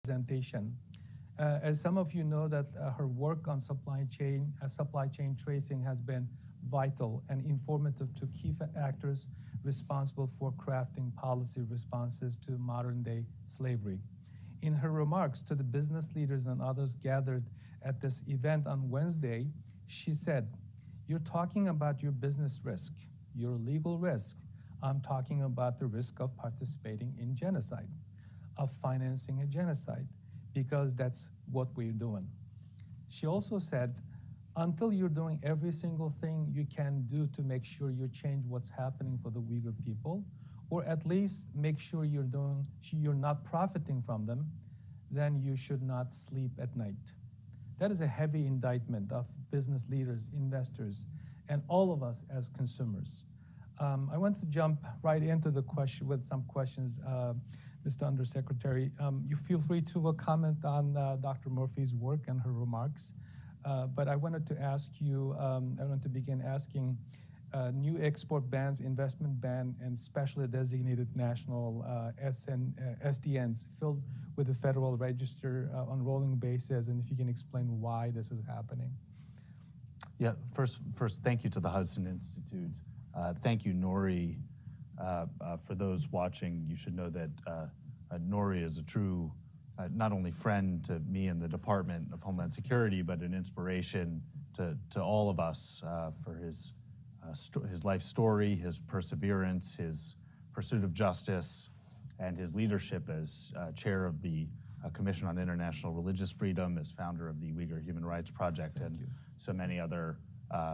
presentation. As some of you know, that her work on supply chain tracing has been vital and informative to key actors responsible for crafting policy responses to modern-day slavery. In her remarks to the business leaders and others gathered at this event on Wednesday, she said, "You're talking about your business risk, your legal risk. I'm talking about the risk of participating in genocide, of financing a genocide, because that's what we're doing." She also said, "Until you're doing every single thing you can do to make sure you change what's happening for the Uyghur people, or at least make sure you're not profiting from them, then you should not sleep at night." That is a heavy indictment of business leaders, investors, and all of us as consumers. I want to jump right into the question with some questions. Mr. Undersecretary, you feel free to comment on Dr. Murphy's work and her remarks. But I wanted to ask you, I want to begin asking, new export bans, investment ban, and specially designated national SDNs filled with the Federal Register on rolling basis, and if you can explain why this is happening. Yeah, first, thank you to the Hudson Institute. Thank you, Nury. For those watching, you should know that Nury is a true, not only friend to me and the Department of Homeland Security, but an inspiration to all of us for his life story, his perseverance, his pursuit of justice, and his leadership as chair of the Commission on International Religious Freedom, as founder of the Uyghur Human Rights Project, and so many other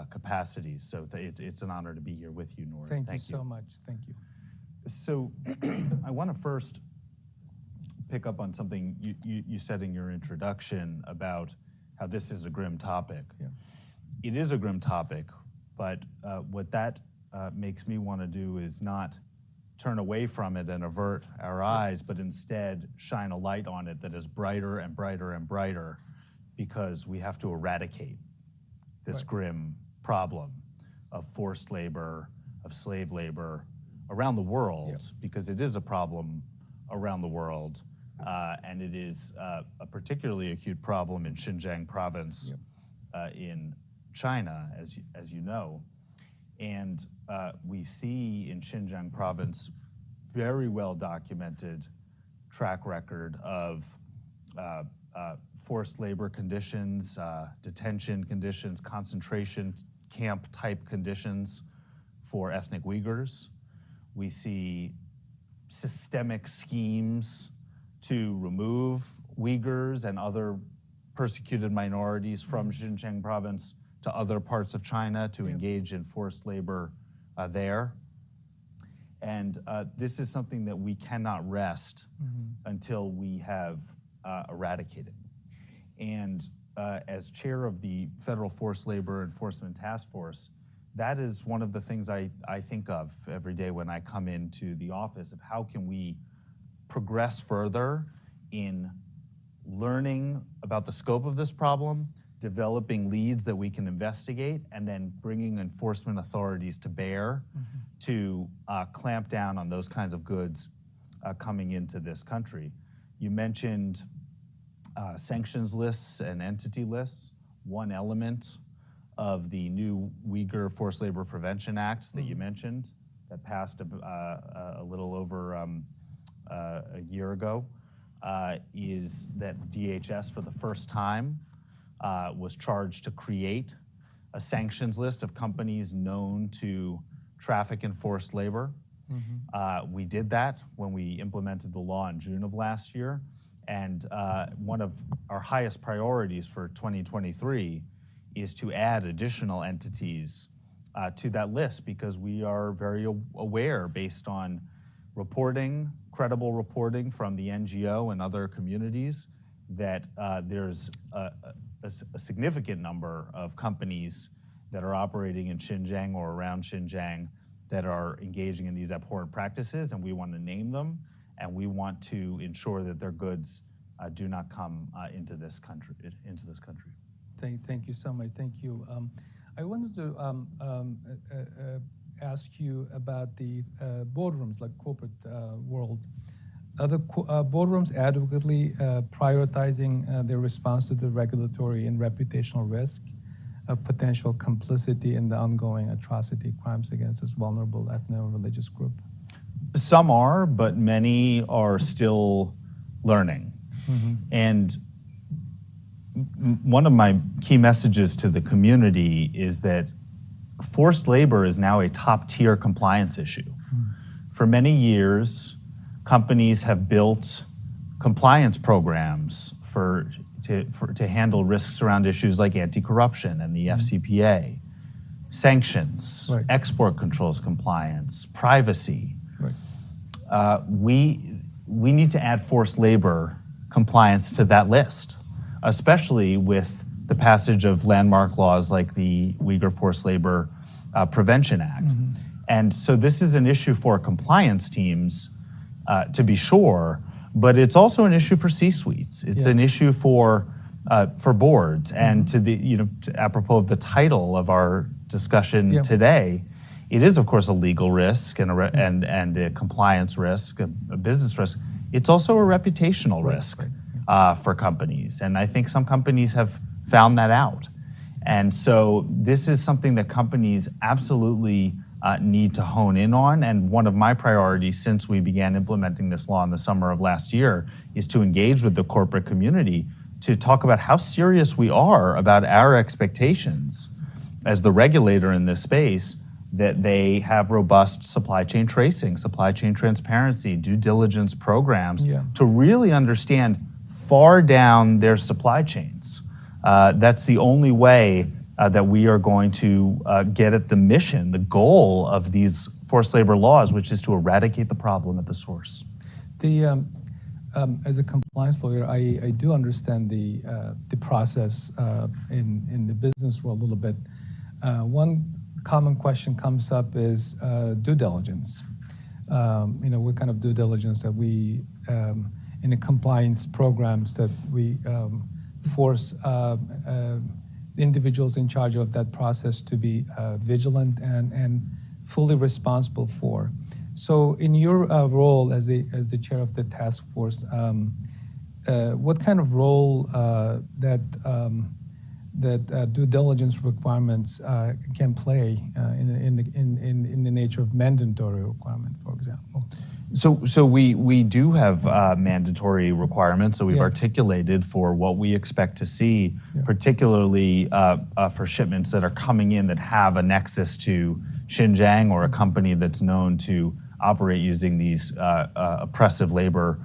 capacities. So it's an honor to be here with you, Nury. Thank you so much. Thank you. So I want to first pick up on something you said in your introduction about how this is a grim topic. Yeah. It is a grim topic, but what that makes me want to do is not turn away from it and avert our eyes, but instead shine a light on it that is brighter and brighter and brighter, because we have to eradicate this grim problem of forced labor, of slave labor around the world, because it is a problem around the world, and it is a particularly acute problem in Xinjiang province in China, as you know. And we see in Xinjiang province very well documented track record of forced labor conditions, detention conditions, concentration camp type conditions for ethnic Uyghurs. We see systemic schemes to remove Uyghurs and other persecuted minorities from Xinjiang province to other parts of China to engage in forced labor there. And this is something that we cannot rest until we have eradicated. And as chair of the Federal Forced Labor Enforcement Task Force, that is one of the things I think of every day when I come into the office, of how can we progress further in learning about the scope of this problem, developing leads that we can investigate, and then bringing enforcement authorities to bear to clamp down on those kinds of goods coming into this country. You mentioned sanctions lists and entity lists. One element of the new Uyghur Forced Labor Prevention Act that you mentioned, that passed a little over a year ago, is that DHS for the first time was charged to create a sanctions list of companies known to traffic in forced labor. We did that when we implemented the law in June of last year. And one of our highest priorities for 2023 is to add additional entities to that list, because we are very aware, based on reporting, credible reporting from the NGO and other communities, that there's a significant number of companies that are operating in Xinjiang or around Xinjiang that are engaging in these abhorrent practices, and we want to name them, and we want to ensure that their goods do not come into this country. Thank you so much. Thank you. I wanted to ask you about the boardrooms, like corporate world. Are the boardrooms adequately prioritizing their response to the regulatory and reputational risk of potential complicity in the ongoing atrocity crimes against this vulnerable ethno-religious group? Some are, but many are still learning. And one of my key messages to the community is that forced labor is now a top-tier compliance issue. For many years, companies have built compliance programs to handle risks around issues like anti-corruption and the FCPA, sanctions, export controls compliance, privacy. We need to add forced labor compliance to that list, especially with the passage of landmark laws like the Uyghur Forced Labor Prevention Act. And so this is an issue for compliance teams, to be sure, but it's also an issue for C-suites. It's an issue for boards. And apropos of the title of our discussion today, it is of course a legal risk and a compliance risk, a business risk. It's also a reputational risk for companies. And I think some companies have found that out. And so this is something that companies absolutely need to hone in on. And one of my priorities since we began implementing this law in the summer of last year is to engage with the corporate community to talk about how serious we are about our expectations as the regulator in this space, that they have robust supply chain tracing, supply chain transparency, due diligence programs to really understand far down their supply chains. That's the only way that we are going to get at the mission, the goal of these forced labor laws, which is to eradicate the problem at the source. As a compliance lawyer, I do understand the process in the business world a little bit. One common question comes up is due diligence. What kind of due diligence that we, in the compliance programs that we force individuals in charge of that process to be vigilant and fully responsible for. So in your role as the chair of the task force, what kind of role that due diligence requirements can play in the nature of mandatory requirement, for example? So we do have mandatory requirements that we've articulated for what we expect to see, particularly for shipments that are coming in that have a nexus to Xinjiang or a company that's known to operate using these oppressive labor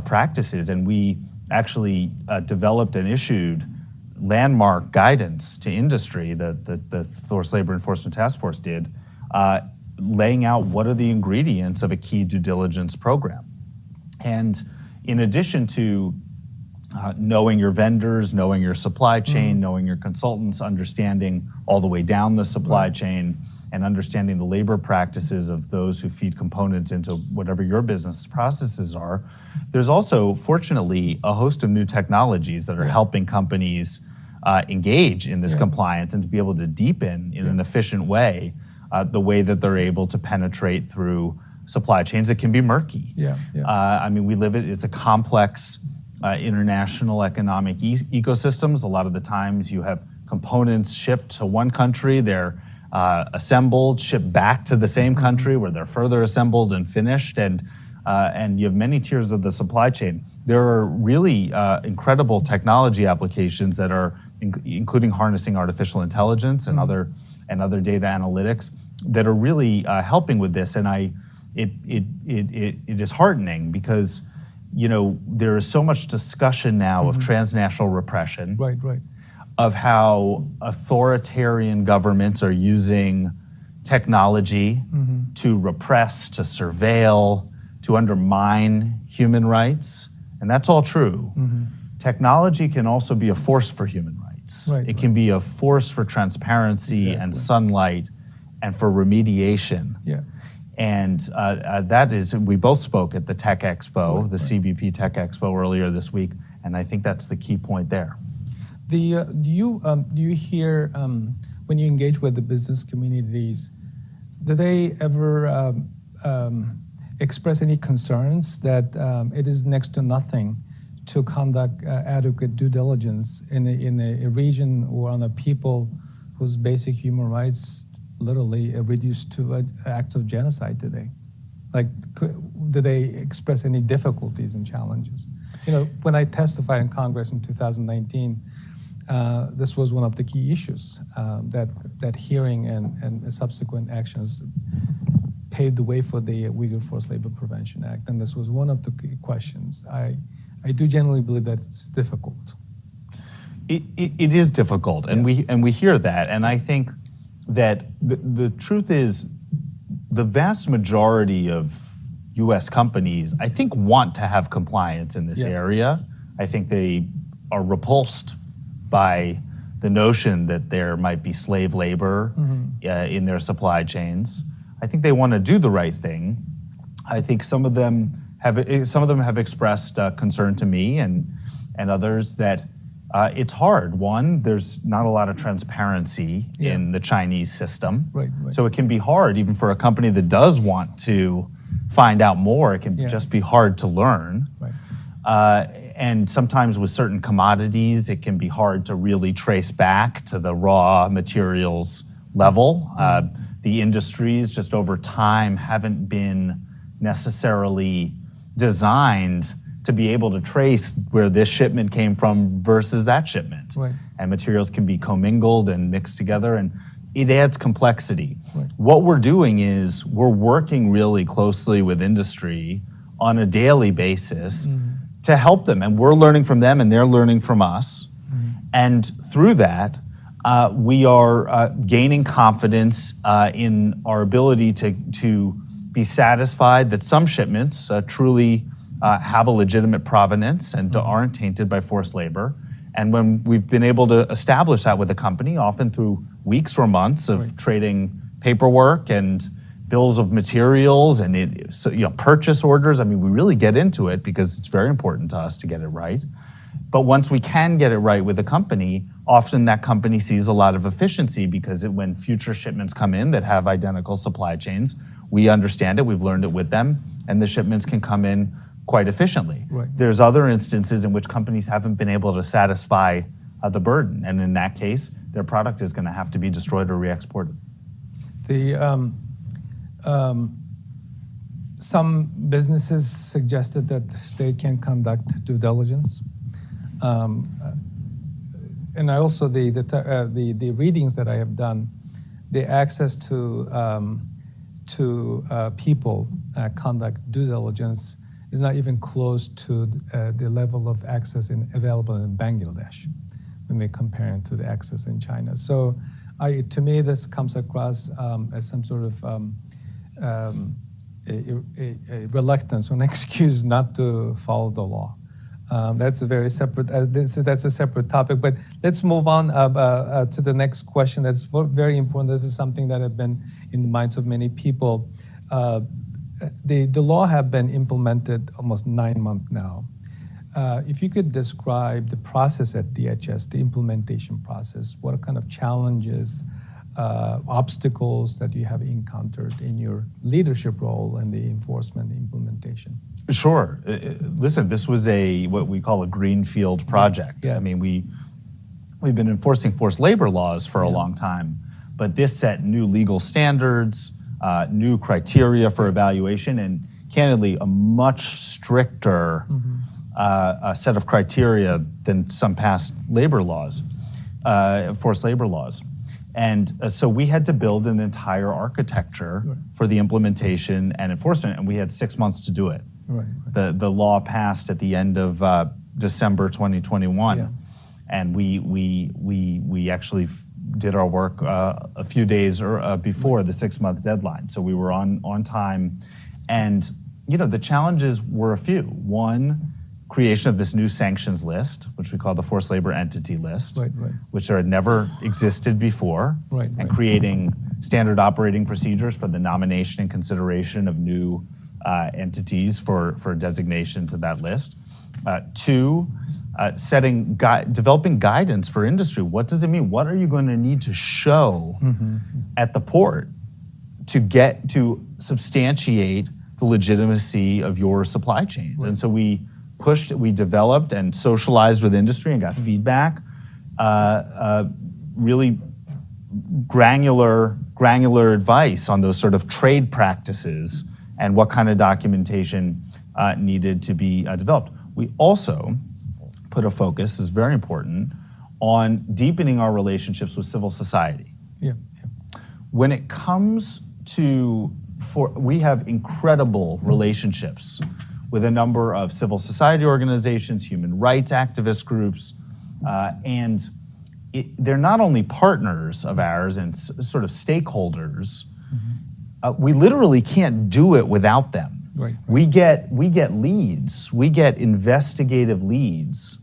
practices. And we actually developed and issued landmark guidance to industry that the Forced Labor Enforcement Task Force did, laying out what are the ingredients of a key due diligence program. And in addition to knowing your vendors, knowing your supply chain, knowing your consultants, understanding all the way down the supply chain, and understanding the labor practices of those who feed components into whatever your business processes are, there's also, fortunately, a host of new technologies that are helping companies engage in this compliance and to be able to deepen in an efficient way the way that they're able to penetrate through supply chains that can be murky. I mean, it's a complex international economic ecosystems. A lot of the times you have components shipped to one country, they're assembled, shipped back to the same country where they're further assembled and finished, and you have many tiers of the supply chain. There are really incredible technology applications that are including harnessing artificial intelligence and other data analytics that are really helping with this. And it is heartening because there is so much discussion now of transnational repression, of how authoritarian governments are using technology to repress, to surveil, to undermine human rights. And that's all true. Technology can also be a force for human rights. It can be a force for transparency and sunlight and for remediation. And that is, we both spoke at the Tech Expo, the CBP Tech Expo earlier this week, and I think that's the key point there. Do you hear, when you engage with the business communities, do they ever express any concerns that it is next to nothing to conduct adequate due diligence in a region or on a people whose basic human rights literally are reduced to acts of genocide today? Like, do they express any difficulties and challenges? You know, when I testified in Congress in 2019, this was one of the key issues, that hearing and subsequent actions paved the way for the Uyghur Forced Labor Prevention Act, and this was one of the key questions. I do generally believe that it's difficult. It is difficult, and we hear that, and I think that the truth is, the vast majority of U.S. companies, I think, want to have compliance in this area. I think they are repulsed by the notion that there might be slave labor in their supply chains. I think they want to do the right thing. I think some of them have expressed concern to me and others that it's hard. One, there's not a lot of transparency in the Chinese system. Right. So it can be hard even for a company that does want to find out more. It can just be hard to learn. And sometimes with certain commodities, it can be hard to really trace back to the raw materials level. The industries just over time haven't been necessarily designed to be able to trace where this shipment came from versus that shipment. And materials can be commingled and mixed together, and it adds complexity. What we're doing is we're working really closely with industry on a daily basis to help them, and we're learning from them and they're learning from us. And through that, we are gaining confidence in our ability to be satisfied that some shipments truly have a legitimate provenance and aren't tainted by forced labor. And when we've been able to establish that with a company, often through weeks or months of trading paperwork and bills of materials and purchase orders, I mean, we really get into it because it's very important to us to get it right. But once we can get it right with a company, often that company sees a lot of efficiency because when future shipments come in that have identical supply chains, we understand it, we've learned it with them, and the shipments can come in quite efficiently. There's other instances in which companies haven't been able to satisfy the burden, and in that case, their product is going to have to be destroyed or re-exported. Some businesses suggested that they can conduct due diligence. And I also, the readings that I have done, the access to people conduct due diligence is not even close to the level of access available in Bangladesh when we compare it to the access in China. So to me, this comes across as some sort of a reluctance or an excuse not to follow the law. That's a very separate. That's a separate topic. But let's move on to the next question. That's very important. This is something that has been in the minds of many people. The law have been implemented almost 9 months now. If you could describe the process at DHS, the implementation process, what kind of challenges, obstacles that you have encountered in your leadership role and the enforcement implementation? Sure. Listen, this was what we call a greenfield project. I mean, we've been enforcing forced labor laws for a long time, but this set new legal standards, new criteria for evaluation, and candidly, a much stricter set of criteria than some past labor laws, forced labor laws. And so we had to build an entire architecture for the implementation and enforcement, and we had 6 months to do it. The law passed at the end of December 2021, and we actually did our work a few days before the 6-month deadline. So we were on time, and the challenges were a few. One, creation of this new sanctions list, which we call the forced labor entity list, which had never existed before, and creating standard operating procedures for the nomination and consideration of new entities for designation to that list. Two, developing guidance for industry. What does it mean? What are you going to need to show at the port to substantiate the legitimacy of your supply chains. And so we developed and socialized with industry and got feedback, really granular advice on those sort of trade practices and what kind of documentation needed to be developed. We also put a focus, is very important, on deepening our relationships with civil society. Yeah. When it comes to, we have incredible relationships with a number of civil society organizations, human rights activist groups, and they're not only partners of ours and sort of stakeholders, we literally can't do it without them. Right. We get leads, we get investigative leads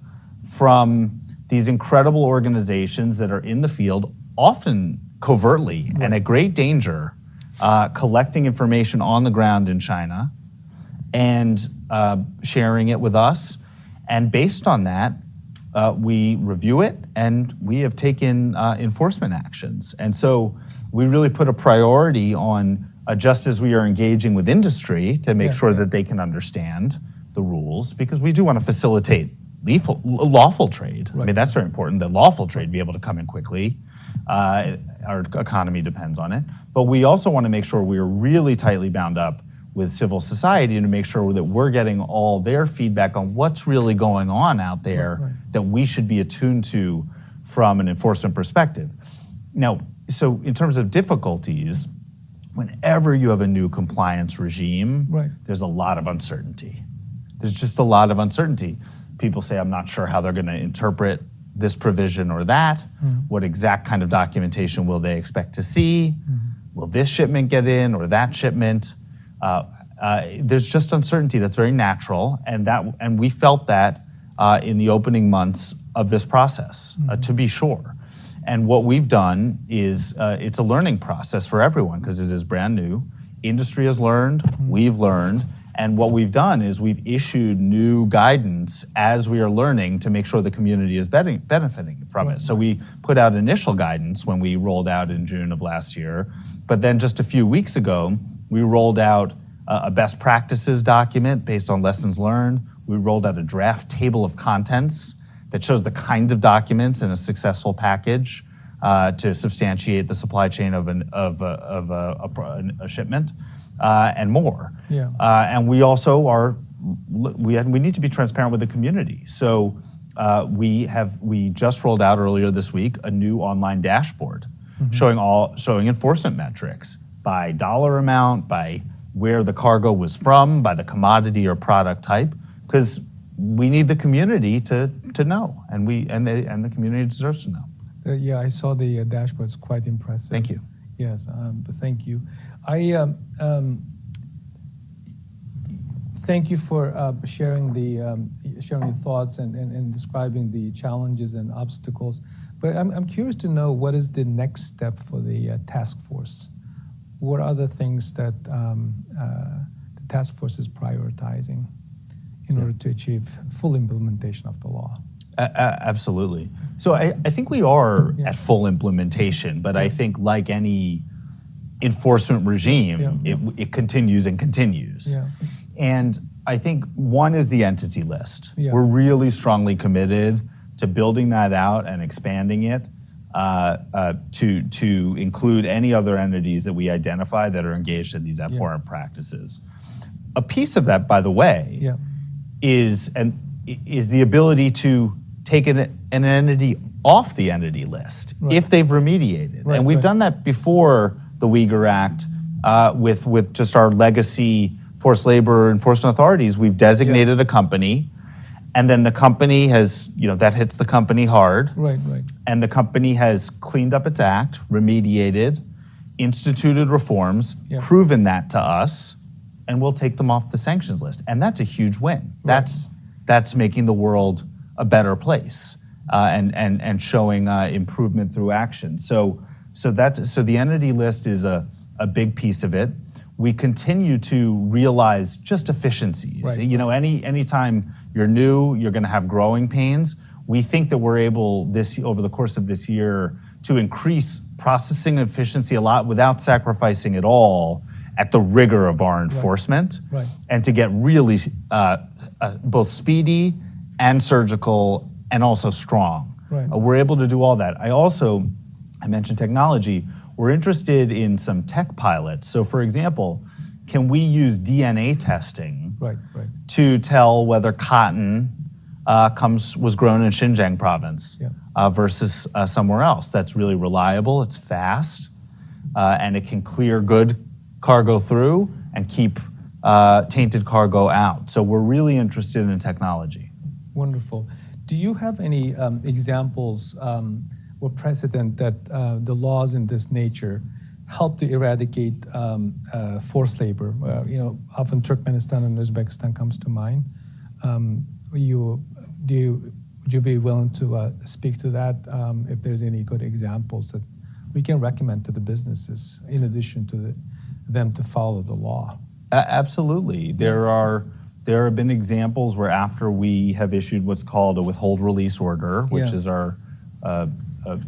from these incredible organizations that are in the field, often covertly and at great danger, collecting information on the ground in China and sharing it with us. And based on that, we review it and we have taken enforcement actions. And so we really put a priority on, just as we are engaging with industry to make sure that they can understand the rules, because we do want to facilitate lawful trade. I mean, that's very important, that lawful trade be able to come in quickly. Our economy depends on it. But we also want to make sure we are really tightly bound up with civil society to make sure that we're getting all their feedback on what's really going on out there that we should be attuned to from an enforcement perspective. Now, so in terms of difficulties, whenever you have a new compliance regime, there's a lot of uncertainty. There's just a lot of uncertainty. People say, I'm not sure how they're going to interpret this provision or that. What exact kind of documentation will they expect to see? Will this shipment get in or that shipment? There's just uncertainty that's very natural, and we felt that in the opening months of this process, to be sure. And what we've done is, it's a learning process for everyone because it is brand new. Industry has learned, we've learned, and what we've done is we've issued new guidance as we are learning to make sure the community is benefiting from it. So we put out initial guidance when we rolled out in June of last year, but then just a few weeks ago, we rolled out a best practices document based on lessons learned. We rolled out a draft table of contents that shows the kinds of documents in a successful package to substantiate the supply chain of a shipment and more. And we also we need to be transparent with the community. So we just rolled out earlier this week a new online dashboard showing enforcement metrics by dollar amount, by where the cargo was from, by the commodity or product type, because we need the community to know, and the community deserves to know. Yeah, I saw the dashboard. It's quite impressive. Thank you. Yes, thank you. I thank you for sharing your thoughts and describing the challenges and obstacles. But I'm curious to know, what is the next step for the task force? What are the things that the task force is prioritizing in order to achieve full implementation of the law? Absolutely. So I think we are at full implementation, but I think like any enforcement regime, it continues and continues. And I think one is the entity list. We're really strongly committed to building that out and expanding it to include any other entities that we identify that are engaged in these abhorrent practices. A piece of that, by the way, is the ability to take an entity off the entity list if they've remediated. And we've done that before the Uyghur Act with just our legacy forced labor enforcement authorities. We've designated a company, and then the company has, that hits the company hard. And the company has cleaned up its act, remediated, instituted reforms, proven that to us, and we'll take them off the sanctions list. And that's a huge win. That's making the world a better place and showing improvement through action. So the entity list is a big piece of it. We continue to realize just efficiencies. Anytime you're new, you're going to have growing pains. We think that we're able over the course of this year to increase processing efficiency a lot without sacrificing it all, at the rigor of our enforcement, Right. and to get really both speedy and surgical and also strong. Right. We're able to do all that. I mentioned technology. We're interested in some tech pilots. So for example, can we use DNA testing Right. to tell whether cotton was grown in Xinjiang province versus somewhere else? That's really reliable, it's fast, and it can clear good cargo through and keep tainted cargo out. So we're really interested in technology. Wonderful. Do you have any examples or precedent that the laws in this nature help to eradicate forced labor? Often Turkmenistan and Uzbekistan comes to mind. Would you be willing to speak to that if there's any good examples that we can recommend to the businesses in addition to them to follow the law? Absolutely. There have been examples where after we have issued what's called a withhold release order, which is our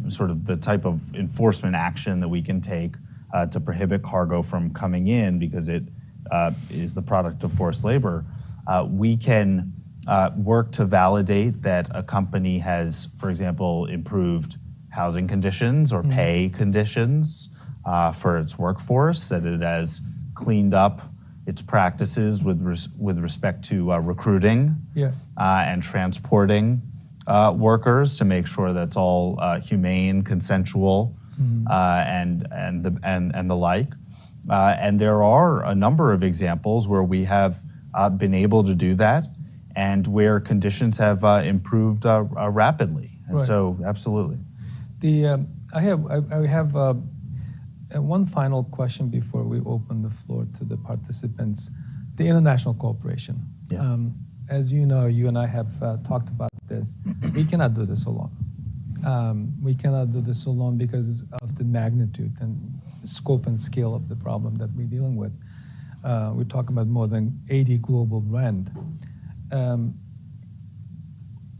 sort of the type of enforcement action that we can take to prohibit cargo from coming in because it is the product of forced labor, we can work to validate that a company has, for example, improved housing conditions or pay conditions for its workforce, that it has cleaned up its practices with respect to recruiting and transporting workers to make sure that's all humane, consensual, and the like. And there are a number of examples where we have been able to do that, and where conditions have improved rapidly. And so, absolutely. I have one final question before we open the floor to the participants. The international cooperation. As you know, you and I have talked about this. We cannot do this alone. We cannot do this alone because of the magnitude and scope and scale of the problem that we're dealing with. We're talking about more than 80 global brands.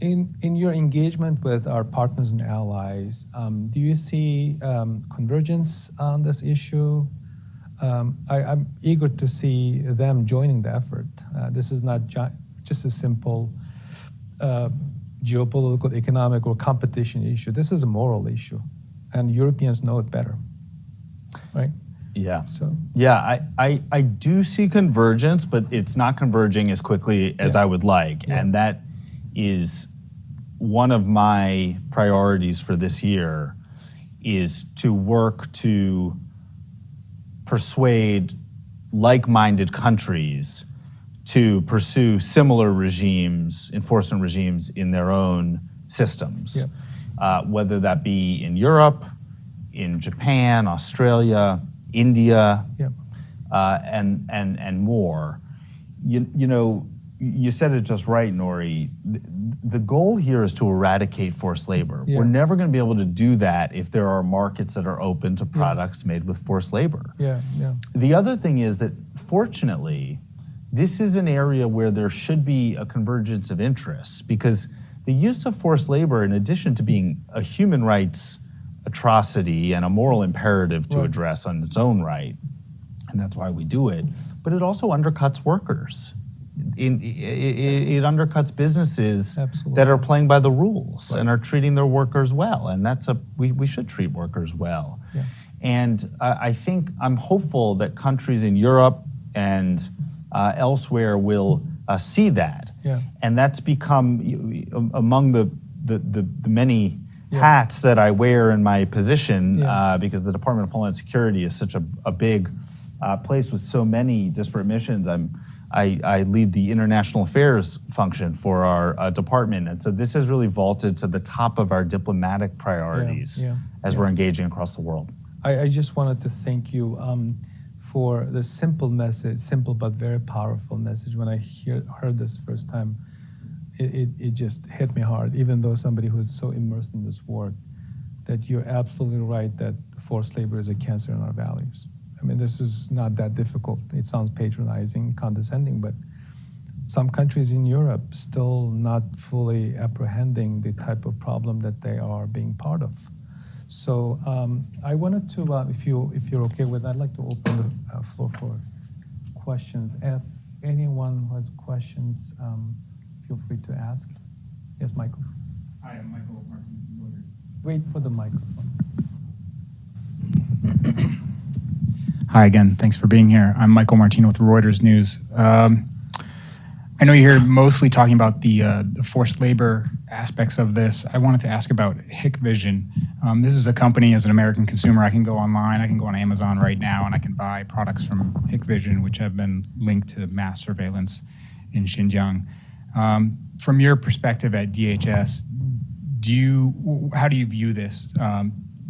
In your engagement with our partners and allies, do you see convergence on this issue? I'm eager to see them joining the effort. This is not just a simple geopolitical, economic, or competition issue. This is a moral issue, and Europeans know it better, right? Yeah. So. Yeah, I do see convergence, but it's not converging as quickly as I would like, and that is one of my priorities for this year, is to work to persuade like-minded countries to pursue similar regimes, enforcement regimes in their own systems, whether that be in Europe, in Japan, Australia, India, and more. You know, you said it just right, Nury. The goal here is to eradicate forced labor. We're never going to be able to do that if there are markets that are open to products made with forced labor. The other thing is that, fortunately, this is an area where there should be a convergence of interests, because the use of forced labor, in addition to being a human rights atrocity and a moral imperative to address on its own right, and that's why we do it, but it also undercuts workers. It undercuts businesses that are playing by the rules and are treating their workers well, and we should treat workers well. And I think I'm hopeful that countries in Europe and elsewhere will see that, and that's become among the many hats that I wear in my position, because the Department of Homeland Security is such a big place with so many disparate missions. I lead the international affairs function for our department, and so this has really vaulted to the top of our diplomatic priorities as we're engaging across the world. I just wanted to thank you for the simple message, simple but very powerful message. When I heard this first time, it just hit me hard, even though somebody who's so immersed in this work, that you're absolutely right that forced labor is a cancer in our values. I mean, this is not that difficult. It sounds patronizing, condescending, but some countries in Europe still not fully apprehending the type of problem that they are being part of. So I wanted to, if you're okay with that, I'd like to open the floor for questions. If anyone has questions, feel free to ask. Yes, Michael. Hi, I'm Michael Martino from Reuters. Wait for the microphone. Hi again, thanks for being here. I'm Michael Martino with Reuters News. I know you're here mostly talking about the forced labor aspects of this. I wanted to ask about Hikvision. This is a company, as an American consumer, I can go online, I can go on Amazon right now, and I can buy products from Hikvision, which have been linked to mass surveillance in Xinjiang. From your perspective at DHS, how do you view this?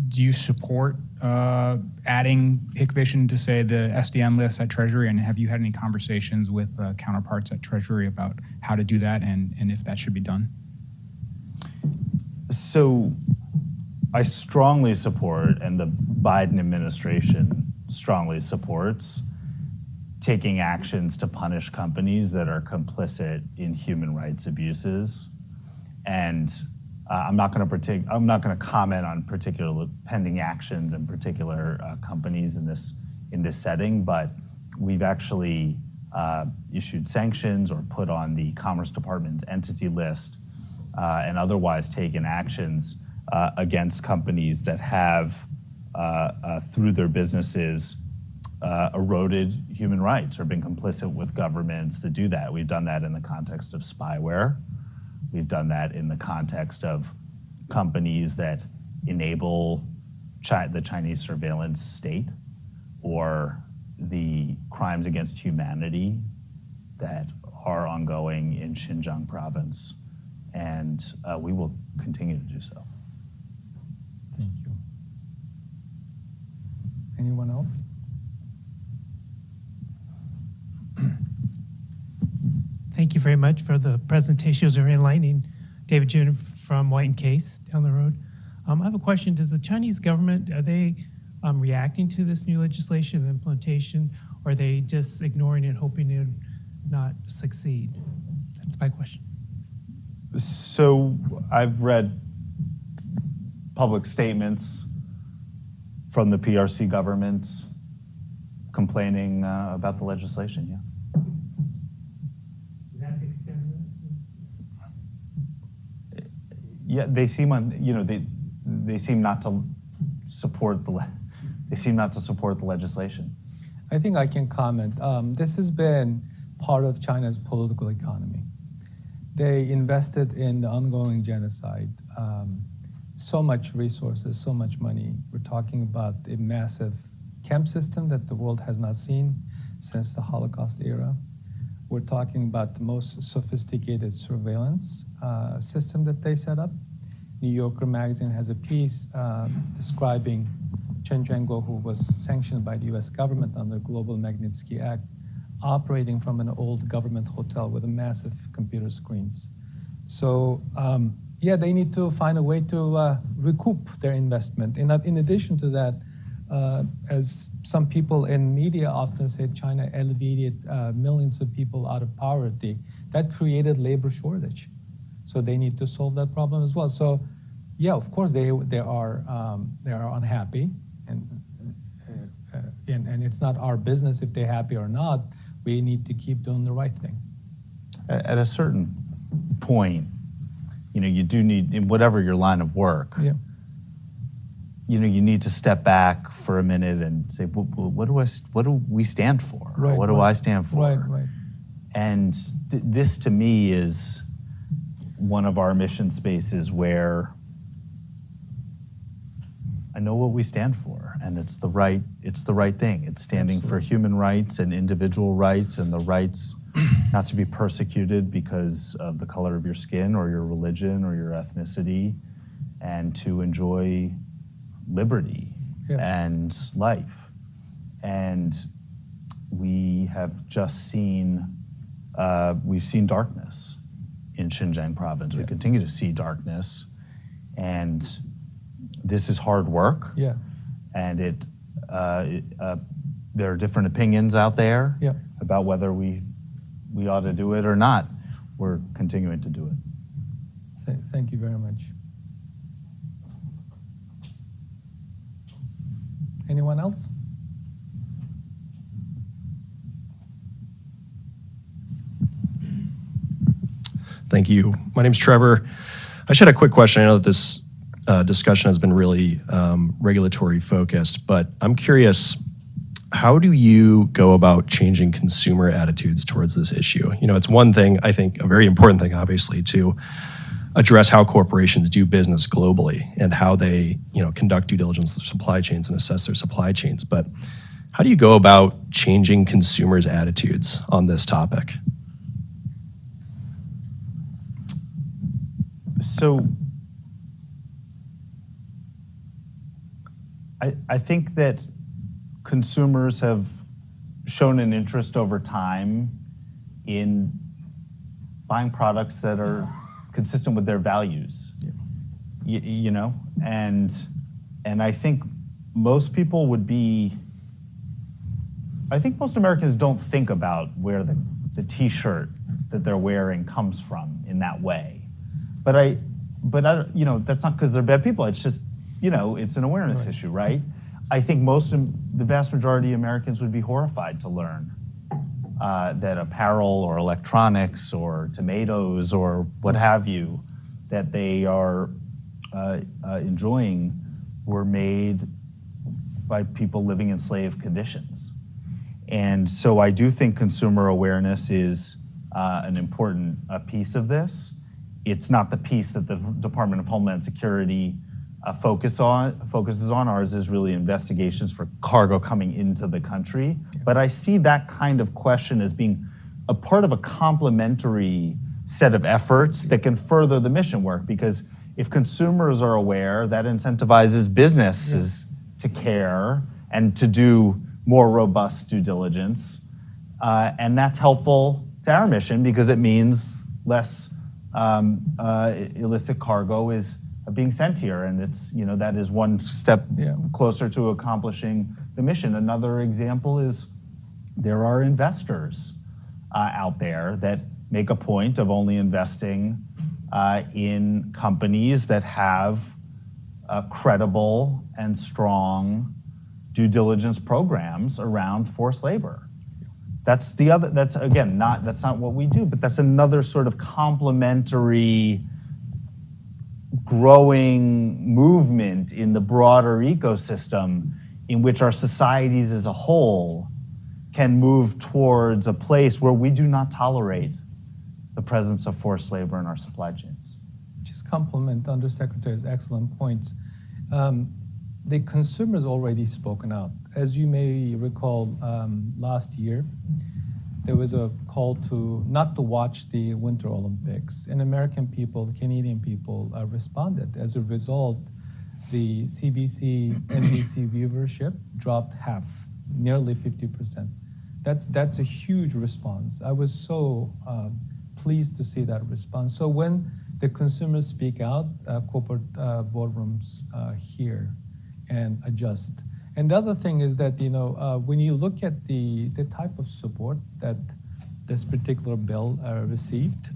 Do you support adding Hikvision to, say, the SDN list at Treasury, and have you had any conversations with counterparts at Treasury about how to do that and if that should be done? So I strongly support, and the Biden administration strongly supports, taking actions to punish companies that are complicit in human rights abuses. And I'm not going to comment on particular pending actions in particular companies in this setting, but we've actually issued sanctions or put on the Commerce Department's entity list and otherwise taken actions against companies that have, through their businesses, eroded human rights or been complicit with governments that do that. We've done that in the context of spyware. We've done that in the context of companies that enable the Chinese surveillance state or the crimes against humanity that are ongoing in Xinjiang province. And we will continue to do so. Thank you. Anyone else? Thank you very much for the presentation. It was very enlightening. David June from White and Case down the road. I have a question. Does the Chinese government, are they reacting to this new legislation, the implementation, or are they just ignoring it, hoping it would not succeed? That's my question. So I've read public statements from the PRC governments complaining about the legislation, yeah. Yeah, they seem they seem not to support the legislation. I think I can comment. This has been part of China's political economy. They invested in the ongoing genocide, so much resources, so much money. We're talking about a massive camp system that the world has not seen since the Holocaust era. We're talking about the most sophisticated surveillance system that they set up. New Yorker magazine has a piece describing Chen Zhuangguo, who was sanctioned by the US government under Global Magnitsky Act, operating from an old government hotel with a massive computer screens. So yeah, they need to find a way to recoup their investment. In addition to that, as some people in media often say, China alleviated millions of people out of poverty. That created labor shortage. So they need to solve that problem as well. So yeah, of course they are unhappy, and it's not our business if they're happy or not. We need to keep doing the right thing. At a certain point, you do need, in whatever your line of work, yeah. You need to step back for a minute and say, what do we stand for? Right, what do I stand for? Right. And this to me is one of our mission spaces where I know what we stand for, and it's the right thing. It's standing Absolutely. for human rights and individual rights and the rights not to be persecuted because of the color of your skin or your religion or your ethnicity, and to enjoy liberty Yes. and life. And we have just seen, we've seen darkness in Xinjiang province. We Yes. continue to see darkness, and this is hard work. Yeah. And there are different opinions out there Yeah. about whether we ought to do it or not. We're continuing to do it. Thank you very much. Anyone else? Thank you. My name's Trevor. I just had a quick question. I know that this discussion has been really regulatory focused, but I'm curious, how do you go about changing consumer attitudes towards this issue? You know, it's one thing, I think, a very important thing, obviously, to address how corporations do business globally and how they, conduct due diligence of supply chains and assess their supply chains. But how do you go about changing consumers' attitudes on this topic? So I think that consumers have shown an interest over time in buying products that are consistent with their values. Yeah. And I think most people would be, I think most Americans don't think about where the t-shirt that they're wearing comes from in that way. But I that's not because they're bad people. It's just, it's an awareness issue, right? I think the vast majority of Americans would be horrified to learn that apparel or electronics or tomatoes or what have you that they are enjoying were made by people living in slave conditions. And so I do think consumer awareness is an important piece of this. It's not the piece that the Department of Homeland Security focuses on. Ours is really investigations for cargo coming into the country. Yeah. But I see that kind of question as being a part of a complementary set of efforts that can further the mission work, because if consumers are aware, that incentivizes businesses to care and to do more robust due diligence. And that's helpful to our mission because it means less illicit cargo is being sent here, and it's that is one step closer to accomplishing the mission. Another example is there are investors out there that make a point of only investing in companies that have credible and strong due diligence programs around forced labor. That's not what we do, but that's another sort of complementary growing movement in the broader ecosystem in which our societies as a whole can move towards a place where we do not tolerate the presence of forced labor in our supply chains. Just compliment Undersecretary's excellent points. The consumers already spoken out. As you may recall, last year, there was a call not to watch the Winter Olympics, and American people, Canadian people responded. As a result, the CBC, NBC viewership dropped half, nearly 50%. That's a huge response. I was so pleased to see that response. So when the consumers speak out, corporate boardrooms hear and adjust. And the other thing is that, when you look at the type of support that this particular bill received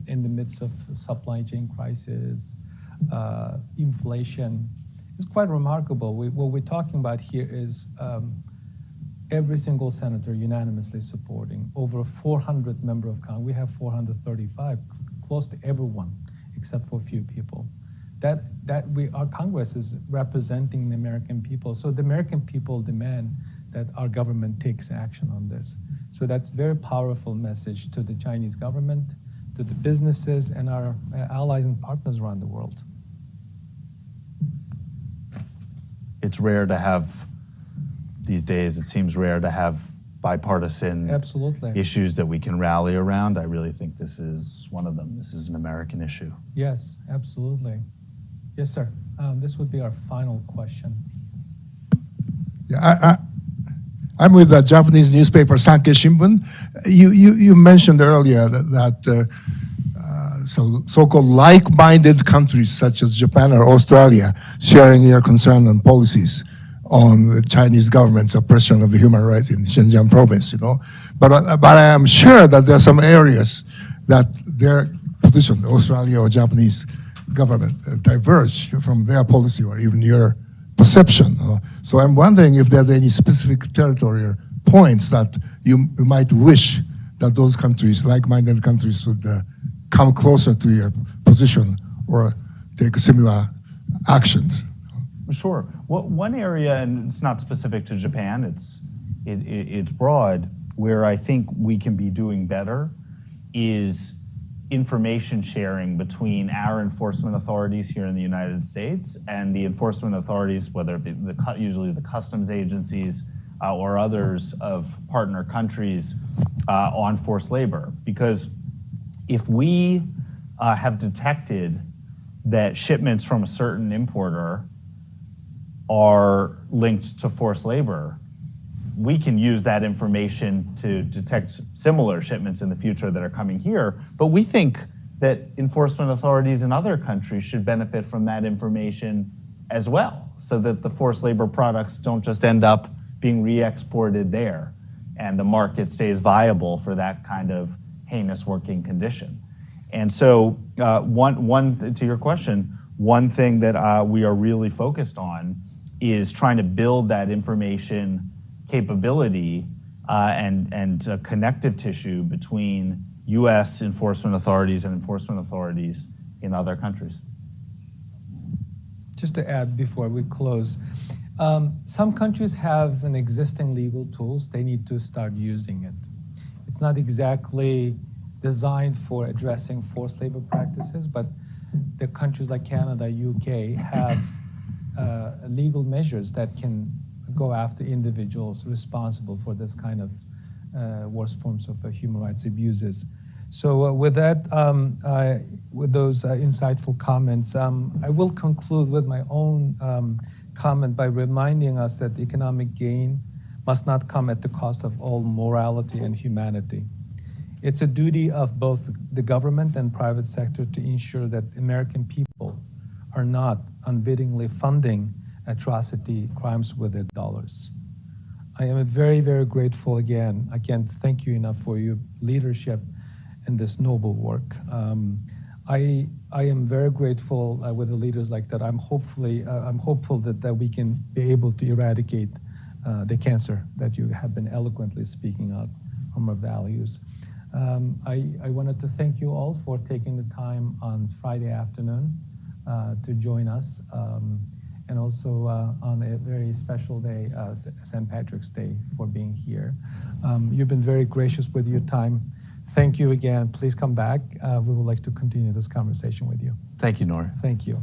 in the midst of supply chain crisis, inflation, it's quite remarkable. What we're talking about here is every single senator unanimously supporting, over 400 member of Congress. We have 435, close to everyone except for a few people. Our Congress is representing the American people. So the American people demand that our government takes action on this. So that's a very powerful message to the Chinese government, to the businesses, and our allies and partners around the world. It's rare to have, these days, it seems rare to have bipartisan issues that we can rally around. I really think this is one of them. This is an American issue. Yes, absolutely. Yes, sir. This would be our final question. Yeah, I'm with the Japanese newspaper Sankei Shimbun. You mentioned earlier that so-called like-minded countries such as Japan or Australia sharing your concern and policies on the Chinese government's oppression of the human rights in Xinjiang province, But I am sure that there are some areas that their position, Australia or Japanese government, diverge from their policy or even your perception. So I'm wondering if there's any specific territory or points that you might wish that those countries, like-minded countries, would come closer to your position or take similar actions. Sure. Well, one area, and it's not specific to Japan, it's broad, where I think we can be doing better is information sharing between our enforcement authorities here in the United States and the enforcement authorities, whether it be usually the customs agencies or others of partner countries on forced labor. Because if we have detected that shipments from a certain importer are linked to forced labor, we can use that information to detect similar shipments in the future that are coming here. But we think that enforcement authorities in other countries should benefit from that information as well, so that the forced labor products don't just end up being re-exported there and the market stays viable for that kind of heinous working condition. And so to your question, one thing that we are really focused on is trying to build that information capability and connective tissue between U.S. enforcement authorities and enforcement authorities in other countries. Just to add before we close, some countries have an existing legal tools. They need to start using it. It's not exactly designed for addressing forced labor practices, but the countries like Canada, UK have legal measures that can go after individuals responsible for this kind of worst forms of human rights abuses. So with that, with those insightful comments, I will conclude with my own comment by reminding us that economic gain must not come at the cost of all morality and humanity. It's a duty of both the government and private sector to ensure that American people are not unwittingly funding atrocity crimes with their dollars. I am very, very grateful again. I can't thank you enough for your leadership in this noble work. I am very grateful with the leaders like that. I'm hopeful that we can be able to eradicate the cancer that you have been eloquently speaking out on our values. I wanted to thank you all for taking the time on Friday afternoon to join us, and also on a very special day, St. Patrick's Day, for being here. You've been very gracious with your time. Thank you again. Please come back. We would like to continue this conversation with you. Thank you, Nury. Thank you.